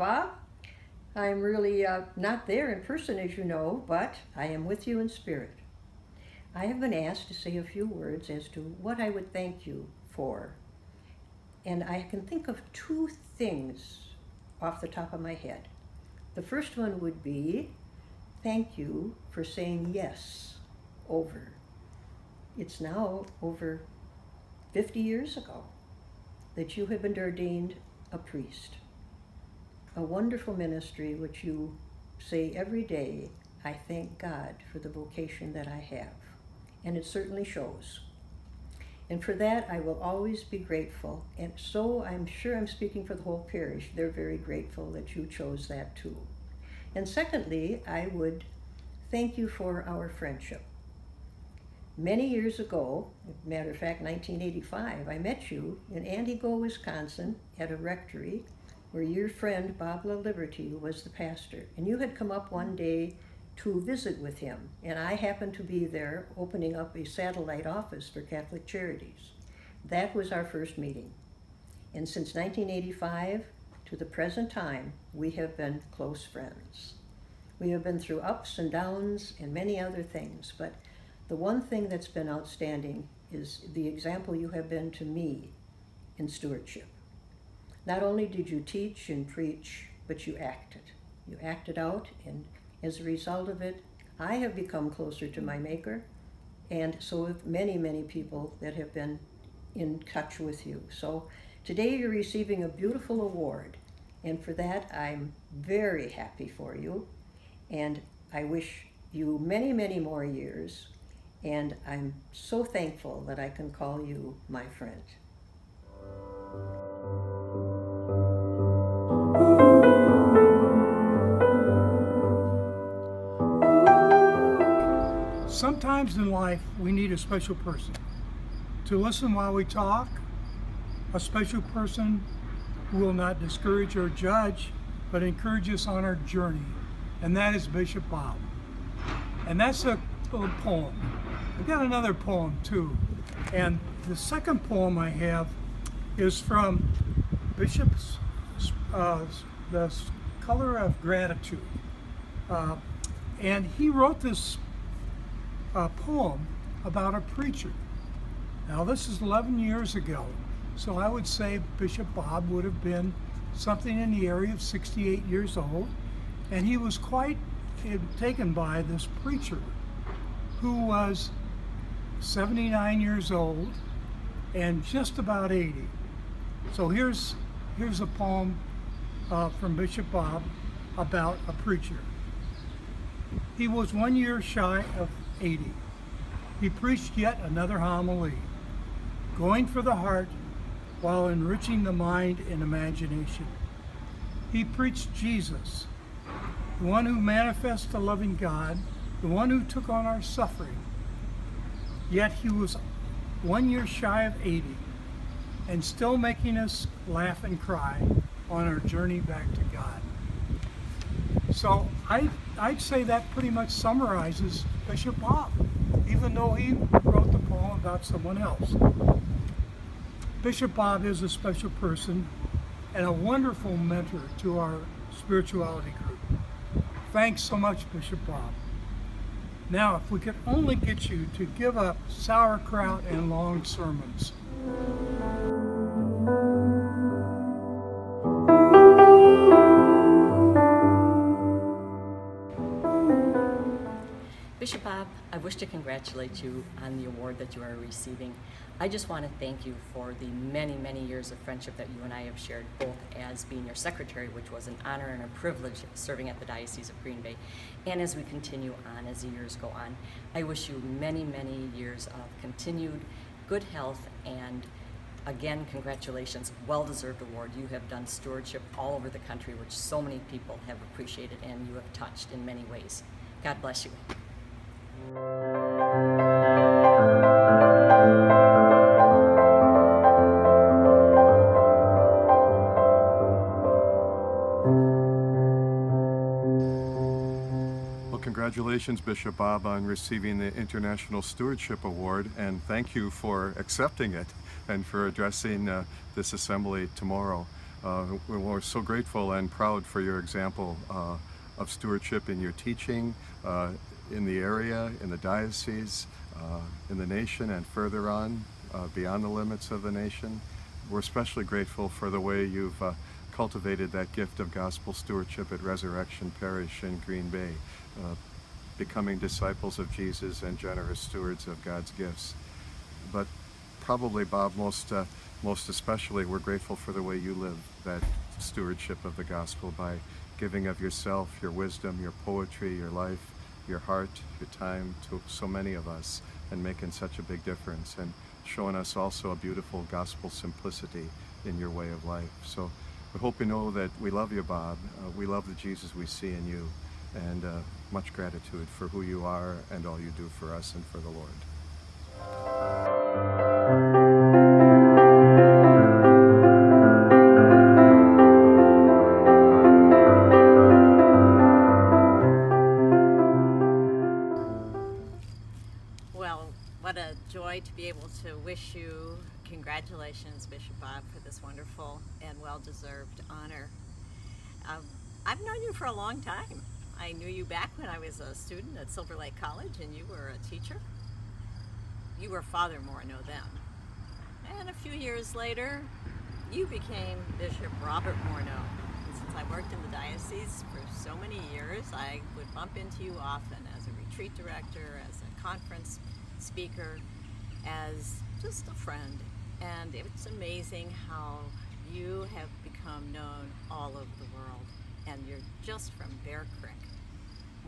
Bob. I'm really not there in person, as you know, but I am with you in spirit. I have been asked to say a few words as to what I would thank you for. And I can think of two things off the top of my head. The first one would be, thank you for saying yes over. It's now over 50 years ago that you have been ordained a priest. A wonderful ministry which you say every day, I thank God for the vocation that I have. And it certainly shows. And for that, I will always be grateful. And so I'm sure I'm speaking for the whole parish. They're very grateful that you chose that too. And secondly, I would thank you for our friendship. Many years ago, matter of fact, 1985, I met you in Antigo, Wisconsin at a rectory where your friend Bob LaLiberty was the pastor. And you had come up one day to visit with him, and I happened to be there opening up a satellite office for Catholic Charities. That was our first meeting. And since 1985 to the present time, we have been close friends. We have been through ups and downs and many other things, but the one thing that's been outstanding is the example you have been to me in stewardship. Not only did you teach and preach, but you acted. You acted out, and as a result of it, I have become closer to my Maker, and so have many, many people that have been in touch with you. So today you're receiving a beautiful award, and for that I'm very happy for you, and I wish you many, many more years, and I'm so thankful that I can call you my friend. Sometimes in life, we need a special person to listen while we talk, a special person who will not discourage or judge, but encourage us on our journey, and that is Bishop Bob. And that's a little poem. I've got another poem too, and the second poem I have is from Bishop's The Color of Gratitude. And he wrote this poem about a preacher. Now this is 11 years ago, so I would say Bishop Bob would have been something in the area of 68 years old, and he was quite taken by this preacher who was 79 years old and just about 80. So here's a poem from Bishop Bob about a preacher. He was 1 year shy of 80. He preached yet another homily, going for the heart while enriching the mind and imagination. He preached Jesus, the one who manifests the loving God, the one who took on our suffering. Yet he was 1 year shy of 80 and still making us laugh and cry on our journey back to God. So I'd say that pretty much summarizes Bishop Bob, even though he wrote the poem about someone else. Bishop Bob is a special person and a wonderful mentor to our spirituality group. Thanks so much, Bishop Bob. Now, if we could only get you to give up sauerkraut and long sermons. Bishop Bob, I wish to congratulate you on the award that you are receiving. I just want to thank you for the many, many years of friendship that you and I have shared, both as being your secretary, which was an honor and a privilege serving at the Diocese of Green Bay, and as we continue on, as the years go on. I wish you many, many years of continued good health, and again, congratulations, well-deserved award. You have done stewardship all over the country, which so many people have appreciated, and you have touched in many ways. God bless you. Well, congratulations, Bishop Bob, on receiving the International Stewardship Award, and thank you for accepting it and for addressing this assembly tomorrow. We're so grateful and proud for your example of stewardship in your teaching, in the area, in the diocese, in the nation, and further on, beyond the limits of the nation. We're especially grateful for the way you've cultivated that gift of gospel stewardship at Resurrection Parish in Green Bay, becoming disciples of Jesus and generous stewards of God's gifts. But probably, Bob, most especially, we're grateful for the way you live that stewardship of the gospel by giving of yourself, your wisdom, your poetry, your life, your heart, your time to so many of us, and making such a big difference, and showing us also a beautiful gospel simplicity in your way of life. So we hope you know that we love you, Bob. We love the Jesus we see in you, and much gratitude for who you are and all you do for us and for the Lord. Well, what a joy to be able to wish you congratulations, Bishop Bob, for this wonderful and well-deserved honor. I've known you for a long time. I knew you back when I was a student at Silver Lake College and you were a teacher. You were Father Morneau then. And a few years later, you became Bishop Robert Morneau. And since I worked in the diocese for so many years, I would bump into you often as a retreat director, as a conference speaker, as just a friend. And it's amazing how you have become known all over the world. And you're just from Bear Creek.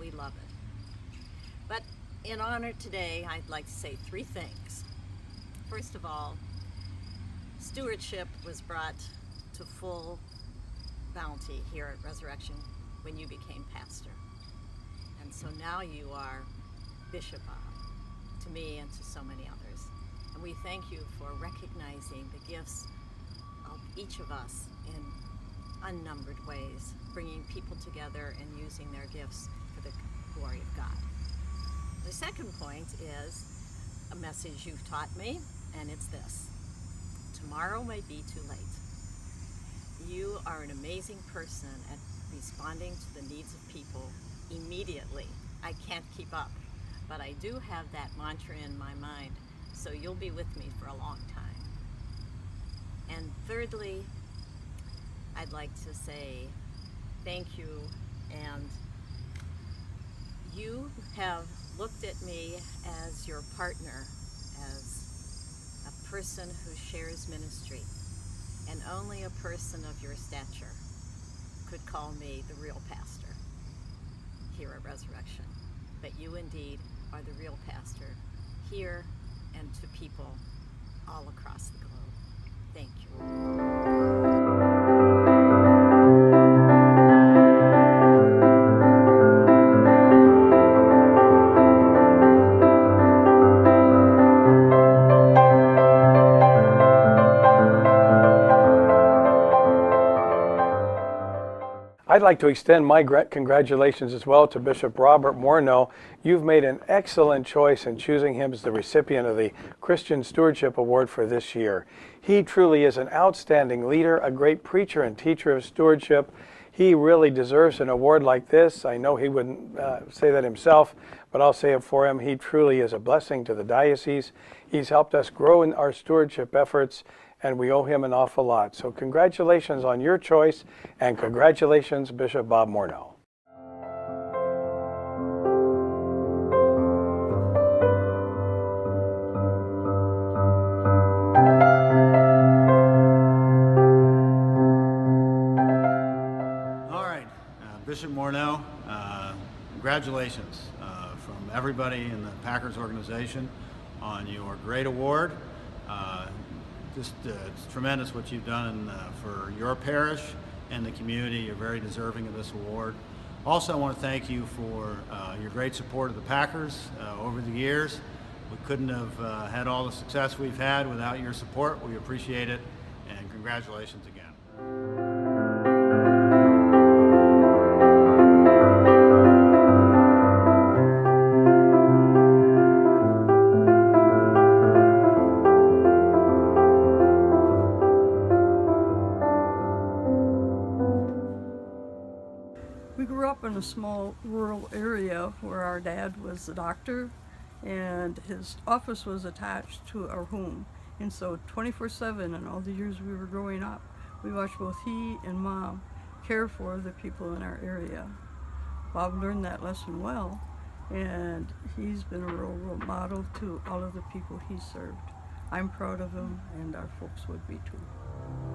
We love it. But in honor today, I'd like to say three things. First of all, stewardship was brought to full bounty here at Resurrection when you became pastor. And so now you are Bishop Bob, to me and to so many others. And we thank you for recognizing the gifts of each of us in unnumbered ways, bringing people together and using their gifts for the glory of God. The second point is a message you've taught me, and it's this: tomorrow may be too late. You are an amazing person at responding to the needs of people immediately. I can't keep up, but I do have that mantra in my mind, so you'll be with me for a long time. And thirdly, I'd like to say thank you, and you have looked at me as your partner, as a person who shares ministry, and only a person of your stature could call me the real pastor here at Resurrection. But you indeed are the real pastor here and to people all across the globe. Thank you. I'd like to extend my congratulations as well to Bishop Robert Morneau. You've made an excellent choice in choosing him as the recipient of the Christian Stewardship Award for this year. He truly is an outstanding leader, a great preacher and teacher of stewardship. He really deserves an award like this. I know he wouldn't say that himself, but I'll say it for him. He truly is a blessing to the diocese. He's helped us grow in our stewardship efforts, and we owe him an awful lot. So congratulations on your choice, and congratulations, Bishop Bob Morneau. All right, Bishop Morneau, congratulations from everybody in the Packers organization on your great award. It's tremendous what you've done for your parish and the community. You're very deserving of this award. Also, I want to thank you for your great support of the Packers over the years. We couldn't have had all the success we've had without your support. We appreciate it, and congratulations again. rural area where our dad was a doctor and his office was attached to our home. And so 24/7 in all the years we were growing up, we watched both he and Mom care for the people in our area. Bob learned that lesson well, and he's been a real role model to all of the people he served. I'm proud of him, and our folks would be too.